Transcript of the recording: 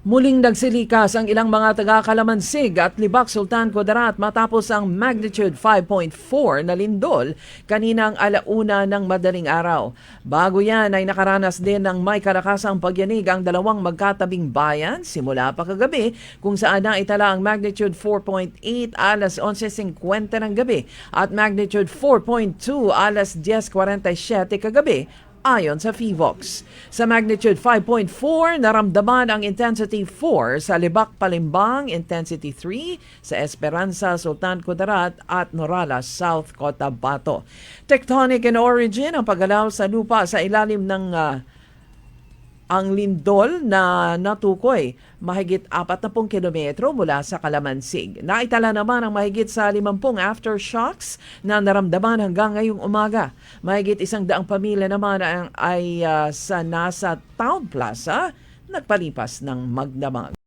Muling nagsilikas ang ilang mga taga-Kalamansig at Libak, Sultan Kudarat matapos ang magnitude 5.4 na lindol kaninang alauna ng madaling araw. Bago yan ay nakaranas din ng may kalakasang pagyanig ang dalawang magkatabing bayan simula pa kagabi kung saan na itala ang magnitude 4.8 alas 11.50 ng gabi at magnitude 4.2 alas 10.47 kagabi ayon sa PHIVOLCS. Sa magnitude 5.4, naramdaman ang intensity 4 sa Libak, Palimbang, intensity 3 sa Esperanza, Sultan Kudarat at Norala, South Cotabato. Tectonic in origin ang paggalaw sa lupa sa ilalim ng ang lindol na natukoy mahigit 40 kilometro mula sa Kalamansig. Naitala naman ang mahigit sa 50 aftershocks na naramdaman hanggang ngayong umaga. Mahigit 100 pamilya naman ay sa nasa Town Plaza nagpalipas ng magdamag.